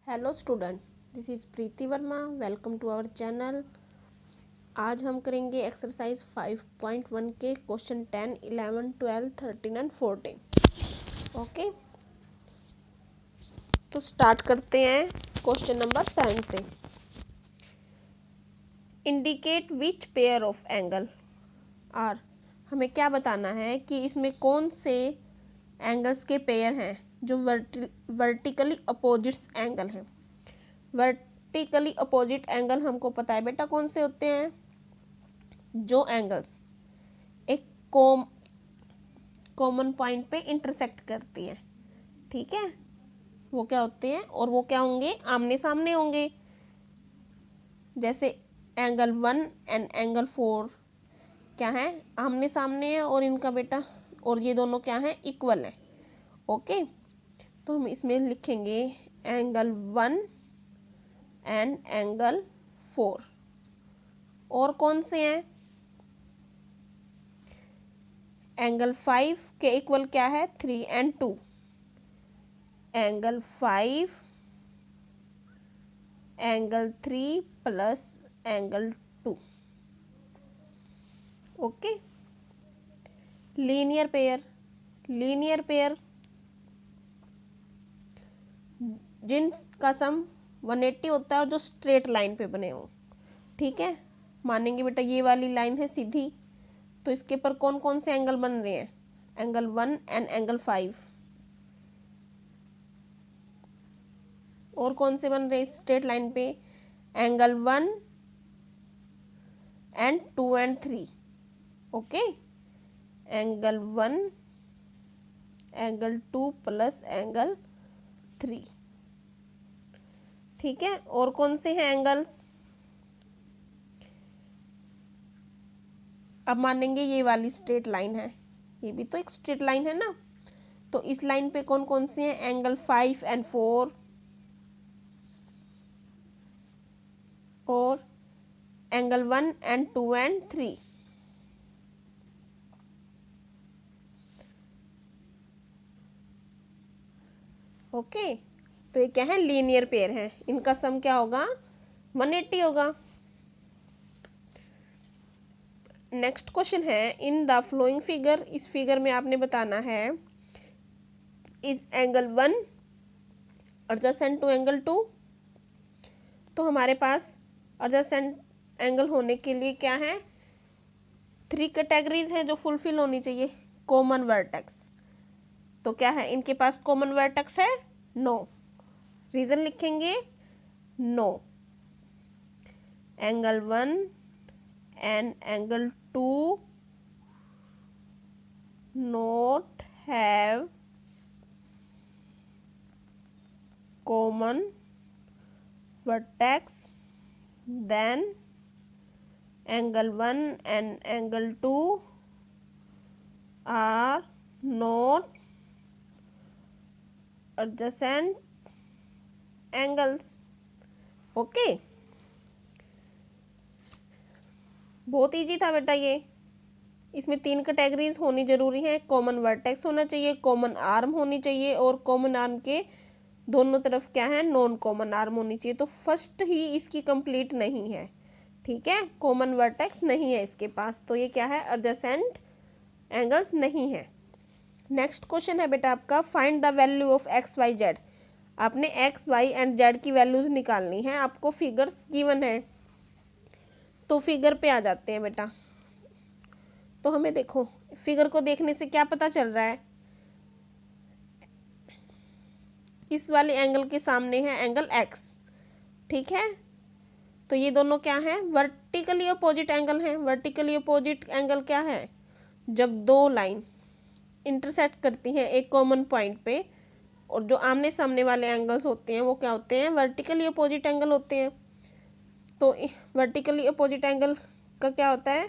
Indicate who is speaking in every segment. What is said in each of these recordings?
Speaker 1: Hello student, this is Preeti Verma. Welcome to our channel. आज हम करेंगे एक्सरसाइज 5.1 के क्वेश्चन 10, 11, 12, 13 एंड 14। ओके, तो स्टार्ट करते हैं क्वेश्चन नंबर 10 से। Indicate which pair of angle are. हमें क्या बताना है कि इसमें कौन से एंगल्स के पेयर हैं जो वर्टिकली अपोजिट्स एंगल हैं। वर्टिकली अपोजिट एंगल हमको पता है बेटा कौन से होते हैं, जो एंगल्स एक कॉमन पॉइंट पे इंटरसेक्ट करती हैं। ठीक है, वो क्या होते हैं और वो क्या होंगे, आमने सामने होंगे। जैसे एंगल 1 एंड एंगल 4 क्या है, आमने सामने है, और इनका बेटा और ये दोनों क्या है, इक्वल है। ओके, तो हम इसमें लिखेंगे एंगल 1 एंड एंगल 4। और कौन से हैं, एंगल 5 के इक्वल क्या है, 3 and 2। Angle 5 angle 3 plus angle 2। Okay, linear pair जिनका सम 180 होता है और जो स्ट्रेट लाइन पे बने हो। ठीक है, मानेंगे बेटा ये वाली लाइन है सीधी, तो इसके पर कौन कौन से एंगल बन रहे हैं, एंगल 1 एंड एंगल 5। और कौन से बन रहे हैं स्ट्रेट लाइन पे, angle 1 and 2 and 3। Okay, angle 1 angle 2 plus angle 3। ठीक है, और कौन से हैं एंगल्स, अब मानेंगे ये वाली स्ट्रेट लाइन है, ये भी तो एक स्ट्रेट लाइन है ना, तो इस लाइन पे कौन कौन से हैं, एंगल 5 एंड 4 और एंगल 1 एंड 2 एंड 3। ओके, तो ये क्या है, लीनियर पेयर है, इनका सम क्या होगा, 180 होगा। नेक्स्ट क्वेश्चन है, इन द फ्लोइंग फिगर, इस फिगर में आपने बताना है is angle 1 adjacent to angle 2। तो हमारे पास एडजेसेंट एंगल होने के लिए क्या है, 3 कैटेगरीज हैं जो फुलफिल होनी चाहिए। कॉमन वर्टेक्स, तो क्या है, इनके पास कॉमन वर्टेक्स है, नो। रीजन लिखेंगे, no. Angle 1 and angle 2 not have common vertex, then angle 1 and angle 2 are not adjacent angles. Okay, बहुत इजी था बेटा ये। इसमें 3 कैटेगरीज होनी जरूरी है, कॉमन वर्टेक्स होना चाहिए, कॉमन आर्म होनी चाहिए, और कॉमन आर्म के दोनों तरफ क्या है, नॉन कॉमन आर्म होनी चाहिए। तो फर्स्ट ही इसकी कंप्लीट नहीं है। ठीक है, कॉमन वर्टेक्स नहीं है इसके पास, तो ये क्या है, एडजेसेंट एंगल्स नहीं है। नेक्स्ट क्वेश्चन है बेटा आपका, find the value of x y z. आपने एक्स वाई एंड जेड की वैल्यूज निकालनी है, आपको फिगर्स गिवन है, तो फिगर पे आ जाते हैं बेटा। तो हमें देखो, फिगर को देखने से क्या पता चल रहा है, इस वाले एंगल के सामने है एंगल एक्स। ठीक है, तो ये दोनों क्या है, वर्टिकली अपोजिट एंगल हैं। वर्टिकली अपोजिट एंगल क्या है, जब दो लाइन इंटरसेक्ट करती हैं एक कॉमन पॉइंट पे, और जो आमने सामने वाले एंगल्स होते हैं वो क्या होते हैं, वर्टिकली अपोजिट एंगल होते हैं। तो वर्टिकली अपोजिट एंगल का क्या होता है,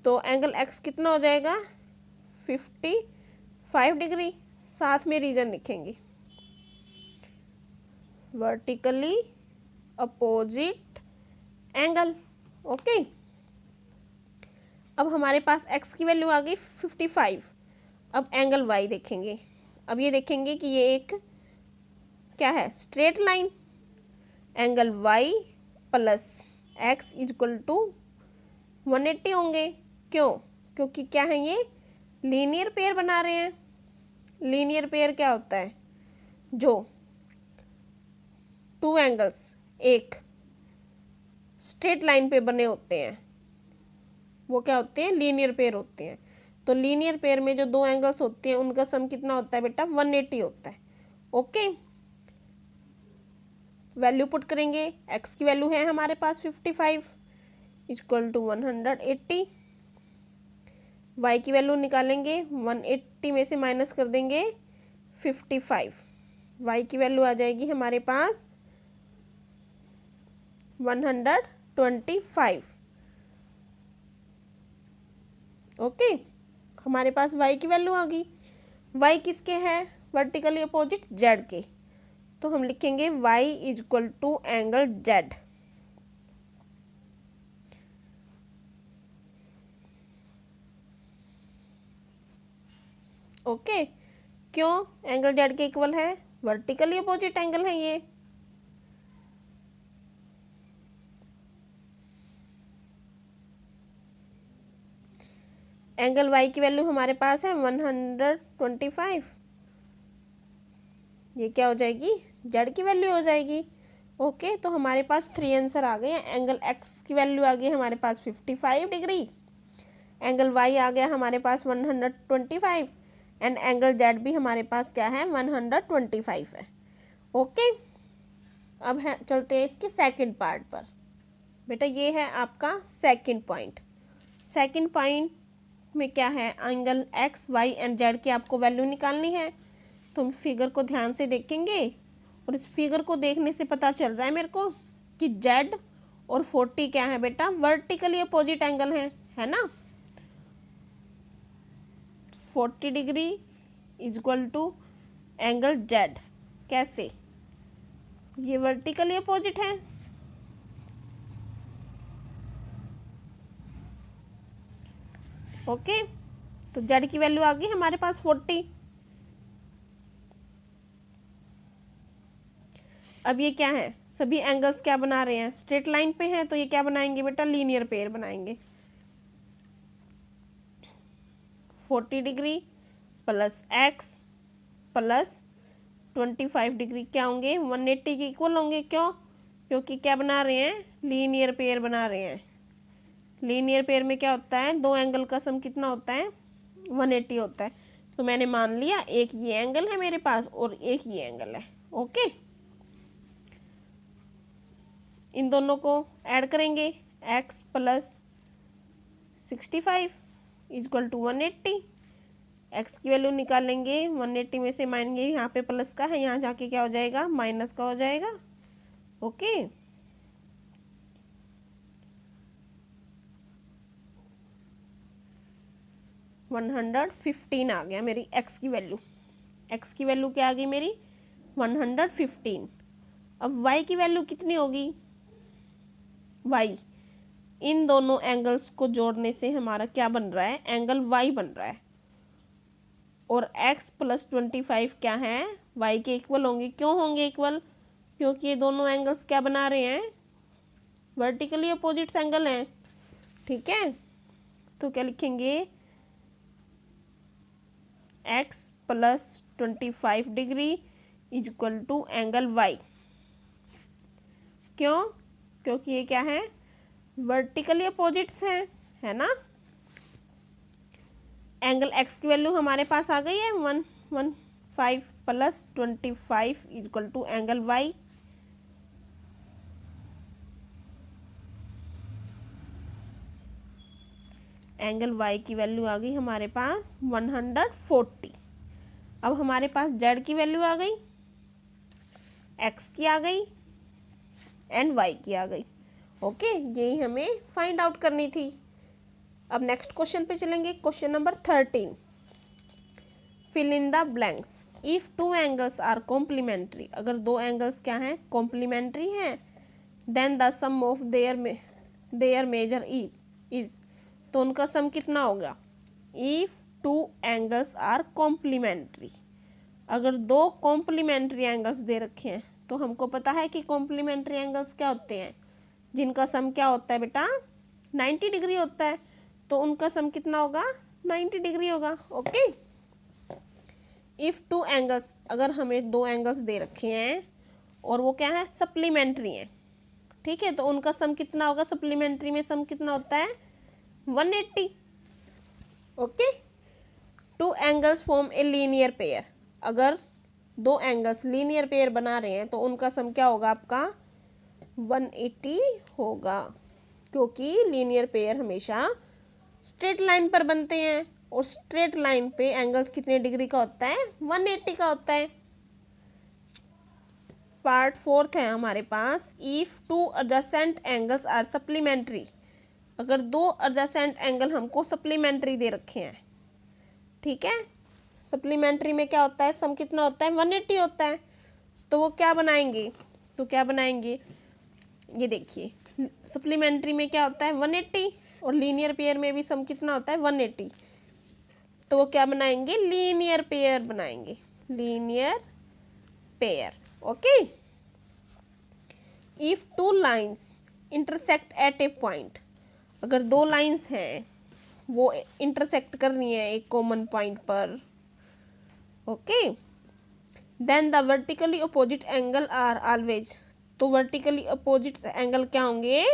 Speaker 1: तो एंगल एक्स कितना हो जाएगा, 55 डिग्री। साथ में रीजन लिखेंगे, वर्टिकली अपोजिट एंगल। ओके, अब हमारे पास एक्स की वैल्यू आ गई 55। अब एंगल वाई देखेंगे, अब ये देखेंगे कि ये एक क्या है, straight line. Angle y plus x is equal to 180 होंगे। क्यों? क्योंकि क्या है, ये लीनियर पेयर बना रहे हैं। लीनियर पेयर क्या होता है, जो टू एंगल्स एक स्ट्रेट लाइन पे बने होते हैं, वो क्या होते हैं, लीनियर पेयर होते हैं। तो लीनियर पेयर में जो दो एंगल्स होते हैं उनका सम कितना होता है बेटा, 180 होता है। ओके, वैल्यू पुट करेंगे। x की वैल्यू है हमारे पास 55 इक्वल टू 180। y की वैल्यू निकालेंगे, 180 में से माइनस कर देंगे 55। y की वैल्यू आ जाएगी हमारे पास 125। ओके, हमारे पास y की वैल्यू आ गई। y किसके है, वर्टिकली अपोजिट z के। तो हम लिखेंगे y is equal to angle z। Okay, क्यों, एंगल z के इक्वल है, वर्टिकली अपोजिट एंगल है ये। एंगल y की वैल्यू हमारे पास है 125। ये क्या हो जाएगी, z की वैल्यू हो जाएगी। ओके, तो हमारे पास 3 आंसर आ गए हैं। एंगल x की वैल्यू आ गई हमारे पास 55 डिग्री, एंगल y आ गया हमारे पास 125 एंड एंगल z भी हमारे पास क्या है, 125 है। ओके, अब है चलते हैं इसके सेकंड पार्ट पर। बेटा ये है आपका सेकंड पॉइंट। सेकंड पॉइंट में क्या है, angle x y and z की आपको वैल्यू निकालनी है। तो फिगर को ध्यान से देखेंगे और इस फिगर को देखने से पता चल रहा है मेरे को कि z और 40 क्या है बेटा, वर्टिकली अपोजिट एंगल है ना। 40 degree is equal to angle z। कैसे, ये वर्टिकली अपोजिट है। ओके, तो z की वैल्यू आ गई हमारे पास 40। अब ये क्या है, सभी एंगल्स क्या बना रहे हैं, स्ट्रेट लाइन पे हैं, तो ये क्या बनाएंगे बेटा, लीनियर पेयर बनाएंगे। 40 degree plus x plus 25 degree क्या होंगे, 180 के इक्वल होंगे। क्यों? क्योंकि क्या बना रहे हैं, लीनियर पेयर बना रहे हैं। लीनियर पेयर में क्या होता है, दो एंगल का सम कितना होता है, 180 होता है। तो मैंने मान लिया एक ये एंगल है मेरे पास और एक ये एंगल है। ओके, इन दोनों को ऐड करेंगे, x plus 65 is equal to 180। x की वैल्यू निकालेंगे, 180 में से मानेंगे, यहाँ पे प्लस का है, यहाँ जाके क्या हो जाएगा, माइनस का हो जाएगा। ओके, वन 115 आ गया मेरी x की वैल्यू। x की वैल्यू क्या आ गई मेरी, 115। अब y की वैल्यू कितनी होगी, y इन दोनों एंगल्स को जोड़ने से हमारा क्या बन रहा है, एंगल y बन रहा है। और x प्लस 25 क्या है, y के इक्वल होंगे। क्यों होंगे इक्वल, क्योंकि ये दोनों एंगल्स क्या बना रहे हैं, वर्टिकली अपोजिट एंगल हैं। ठीक है, तो क्या लिखेंगे, x plus 25 degree is equal to angle y। क्यों? क्योंकि ये क्या है, वर्टिकली अपोजिट्स हैं, है ना। एंगल x की वैल्यू हमारे पास आ गई है 115 plus 25 is equal to angle y। Angle y की वैल्यू आ गई हमारे पास 140। अब हमारे पास z की वैल्यू आ गई, x की आ गई एंड y की आ गई। ओके, यही हमें फाइंड आउट करनी थी। अब नेक्स्ट क्वेश्चन पे चलेंगे, question number 13। Fill in the blanks if two angles are complementary. अगर दो एंगल्स क्या हैं, कॉम्प्लीमेंट्री हैं, then the sum of their measure is. तो उनका सम कितना होगा, if two angles are complementary. अगर दो कॉम्प्लीमेंट्री एंगल्स दे रखे हैं तो हमको पता है कि कॉम्प्लीमेंट्री एंगल्स क्या होते हैं, जिनका सम क्या होता है बेटा 90 डिग्री होता है, तो उनका सम कितना होगा 90 डिग्री होगा। ओके, इफ़ टू एंगल्स, अगर हमें दो एंगल्स दे रखे हैं और वो क्या है सप्लीमेंट्री हैं, ठीक है, तो उनका सम कितना होगा, सप्लीमेंट्री में सम कितना होता है 180। Okay, two angles form a linear pair, अगर दो एंगल्स लीनियर पेयर बना रहे हैं तो उनका सम क्या होगा आपका 180 होगा, क्योंकि लीनियर पेयर हमेशा स्ट्रेट लाइन पर बनते हैं और स्ट्रेट लाइन पे एंगल्स कितने डिग्री का होता है 180 का होता है। पार्ट फोर्थ है हमारे पास, if two adjacent angles are supplementary, अगर दो एडजेसेंट एंगल हमको सप्लीमेंट्री दे रखे हैं, ठीक है, सप्लीमेंट्री में क्या होता है सम कितना होता है 180 होता है, तो वो क्या बनाएंगे, तो क्या बनाएंगे, ये देखिए सप्लीमेंट्री में क्या होता है 180 और लीनियर पेयर में भी सम कितना होता है 180, तो वो क्या बनाएंगे लीनियर पेयर बनाएंगे, linear pair. Okay, if two lines intersect at a point, अगर दो लाइंस हैं वो इंटरसेक्ट कर रही हैं एक कॉमन पॉइंट पर, okay, then the vertically opposite angle are always, तो वर्टिकली अपोजिट एंगल क्या होंगे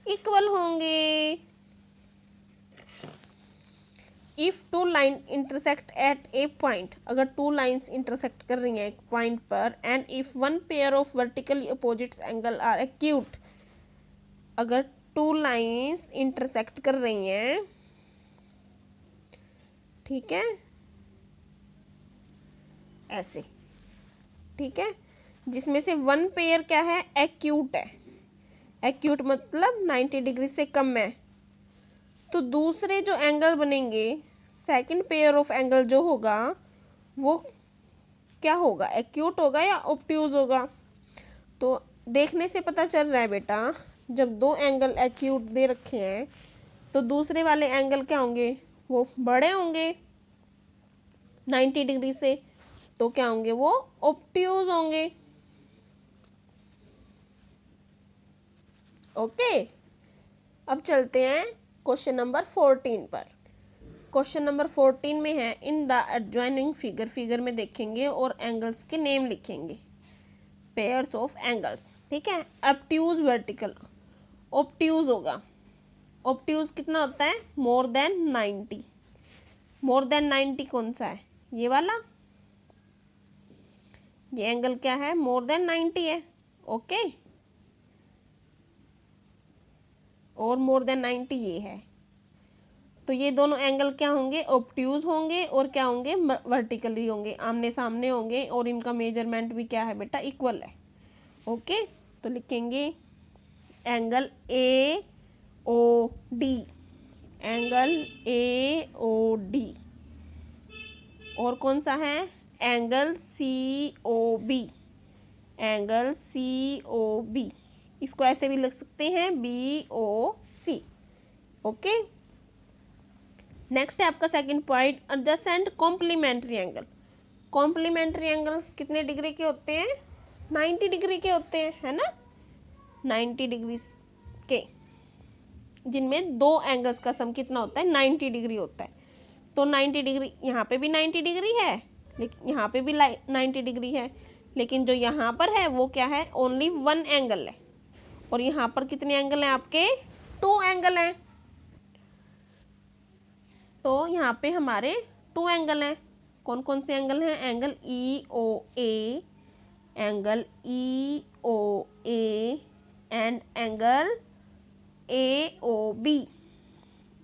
Speaker 1: इक्वल होंगे। If two line intersect at a point, अगर टू लाइंस इंटरसेक्ट कर रही हैं एक पॉइंट पर, and if one pair of vertically opposite angle are acute, अगर टू लाइंस इंटरसेक्ट कर रही हैं, ठीक है, ऐसे, ठीक है, जिसमें से वन पेयर क्या है एक्यूट है, एक्यूट मतलब 90 डिग्री से कम है, तो दूसरे जो एंगल बनेंगे सेकंड पेयर ऑफ एंगल जो होगा वो क्या होगा एक्यूट होगा या ऑब्ट्यूज होगा, तो देखने से पता चल रहा है बेटा जब दो एंगल एक्यूट दे रखे हैं तो दूसरे वाले एंगल क्या होंगे वो बड़े होंगे 90 डिग्री से, तो क्या होंगे वो ऑब्ट्यूज होंगे। ओके, अब चलते हैं क्वेश्चन नंबर 14 पर। क्वेश्चन नंबर 14 में है in the adjoining figure, figure में देखेंगे और एंगल्स के नेम लिखेंगे, पेयर्स ऑफ एंगल्स, ठीक है, ऑब्ट्यूज वर्टिकल, ऑब्ट्यूज होगा, ऑब्ट्यूज कितना होता है मोर देन 90, मोर देन 90 कौन सा है ये वाला, ये एंगल क्या है मोर देन 90 है। ओके, और मोर देन 90 ये है, तो ये दोनों एंगल क्या होंगे ऑब्ट्यूज होंगे और क्या होंगे वर्टिकली होंगे, आमने सामने होंगे, और इनका मेजरमेंट भी क्या है बेटा इक्वल है। ओके, तो लिखेंगे angle A O D, angle A O D, और कौन सा है angle C O B, angle C O B, इसको ऐसे भी लिख सकते हैं B O C. Okay, next है आपका second point adjacent complementary angle, complementary angles कितने डिग्री के होते हैं 90 डिग्री के होते हैं, है ना, 90 डिग्री के, जिनमें दो एंगल्स का सम कितना होता है 90 डिग्री होता है, तो 90 डिग्री यहाँ पे भी 90 डिग्री है, लेकिन यहाँ पे भी 90 डिग्री है, लेकिन जो यहाँ पर है वो क्या है ओनली वन एंगल है, और यहाँ पर कितने एंगल हैं आपके टू एंगल हैं, तो यहाँ पे हमारे टू एंगल हैं, कौन कौन से एंगल हैं angle E O A, angle E O A and angle A O B,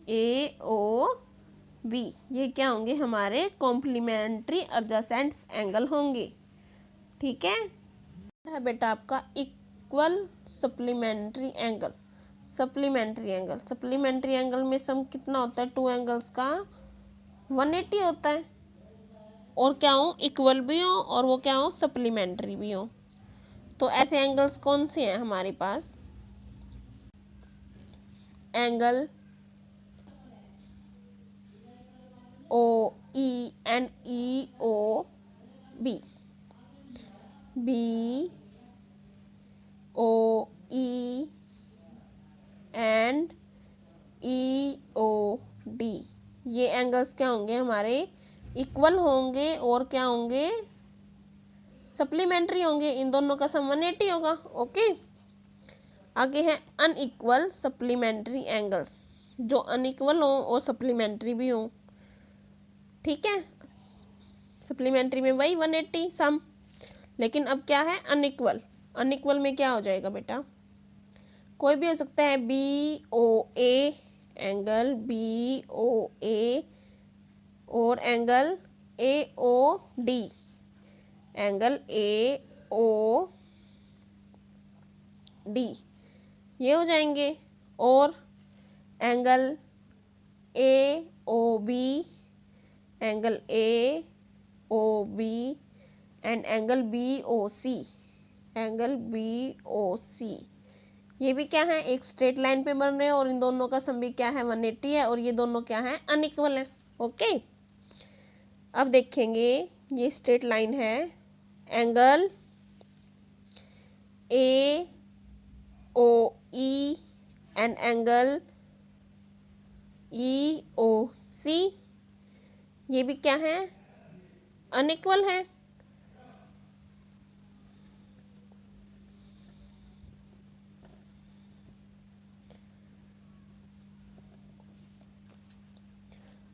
Speaker 1: A O B, ये क्या होंगे हमारे कॉम्प्लीमेंट्री एडजेसेंट एंगल होंगे। ठीक है बेटा आपका equal supplementary angle, supplementary angle, supplementary angle में सम कितना होता है टू एंगल्स का 180 होता है, और क्या हो इक्वल भी हो और वो क्या हो सप्लीमेंट्री भी हो, तो ऐसे एंगल्स कौन से हैं हमारे पास, angle O E and E O B, B O E and E O D, ये एंगल्स क्या होंगे हमारे, इक्वल होंगे और क्या होंगे, सप्लीमेंट्री होंगे। इन दोनों का सम 180 होगा। ओके, आगे है अनइक्वल सप्लीमेंट्री एंगल्स, जो अनइक्वल हो और सप्लीमेंट्री भी हो। ठीक है, सप्लीमेंट्री में वही 180 सम, लेकिन अब क्या है अनइक्वल। अनइक्वल में क्या हो जाएगा बेटा, कोई भी हो सकता है, B O A angle B O A और angle A O D, angle A O D, ये हो जाएंगे। और angle A O B, angle A O B and angle B O C, angle B O C, ये भी क्या है, एक स्ट्रेट लाइन पे बन रहे हैं और इन दोनों का सम भी क्या है 180 है, और ये दोनों क्या है अनइक्वल है। ओके, अब देखेंगे ये स्ट्रेट लाइन है, angle A O E and angle E O C, ये भी क्या है अनइक्वल है।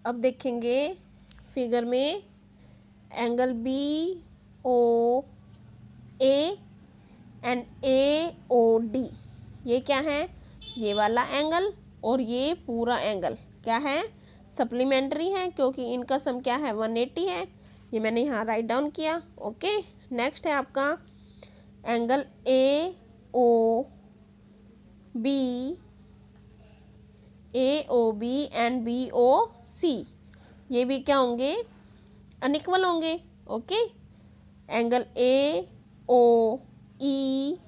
Speaker 1: अब देखेंगे फिगर में angle B O A and A O D, ये क्या है, ये वाला एंगल और ये पूरा एंगल क्या है सप्लीमेंट्री है, क्योंकि इनका सम क्या है 180 है। ये मैंने यहाँ राइट डाउन किया। ओके, नेक्स्ट है आपका angle A O B and B O C, ये भी क्या होंगे अनइक्वल होंगे। Okay, angle A O E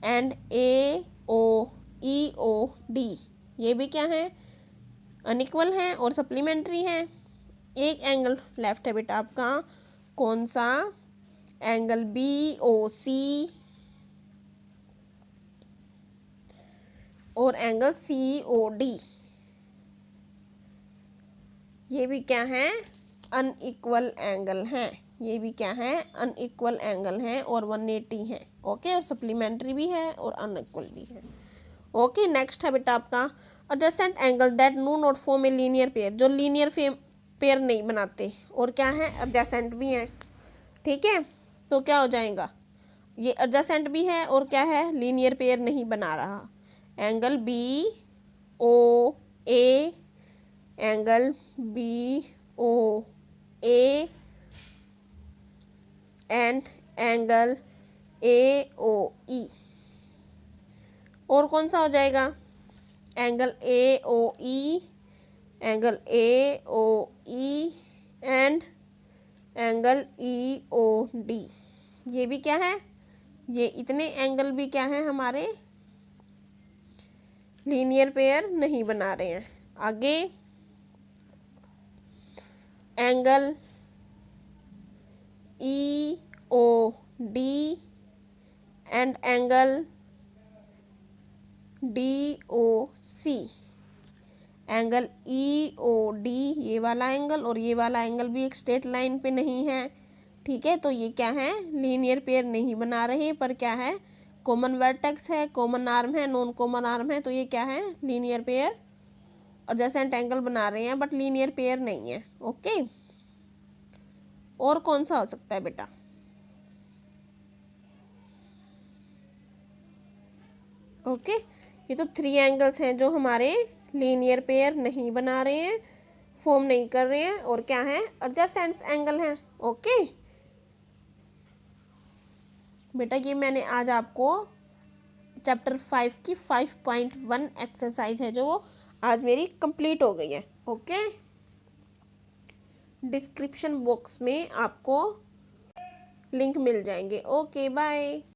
Speaker 1: and A O D, ये भी क्या है अनइक्वल है और सप्लीमेंट्री है। एक एंगल लेफ्ट है बेटा आपका, कौन सा, एंगल बी ओ सी और एंगल सी ओ डी, ये भी क्या है अनइक्वल एंगल हैं, ये भी क्या है अनइक्वल एंगल हैं और 180 है। ओके, और सप्लीमेंट्री भी है और अनइक्वल भी है। ओके, नेक्स्ट है बेटा आपका adjacent angle that do not form a linear pair, जो लीनियर पेयर नहीं बनाते और क्या है एडजेसेंट भी हैं। ठीक है, तो क्या हो जाएगा, ये एडजेसेंट भी है और क्या है लीनियर पेयर नहीं बना रहा। Angle B O A, angle B O A and angle A O E, और कौन सा हो जाएगा angle A O E, angle A O E and angle E O D, ये भी क्या है, ये इतने एंगल भी क्या है हमारे लीनियर पेयर नहीं बना रहे हैं। आगे angle E O D and angle D O C, angle E O D, ये वाला एंगल और ये वाला एंगल भी एक स्ट्रेट लाइन पे नहीं है। ठीक है, तो ये क्या है लीनियर पेयर नहीं बना रहे, पर क्या है कॉमन वर्टेक्स है, कॉमन आर्म है, नॉन कॉमन आर्म है, तो ये क्या है लीनियर पेयर एडजेसेंट एंगल बना रहे हैं बट लीनियर पेयर नहीं है। ओके, और कौन सा हो सकता है बेटा, ओके, ये तो 3 एंगल्स हैं जो हमारे लीनियर पेयर नहीं बना रहे हैं, फॉर्म नहीं कर रहे हैं, और क्या है एडजेसेंट एंगल हैं। ओके बेटा, ये मैंने आज आपको चैप्टर 5 की 5.1 एक्सरसाइज है जो वो आज मेरी कंप्लीट हो गई है। ओके, डिस्क्रिप्शन बॉक्स में आपको लिंक मिल जाएंगे। Okay, bye.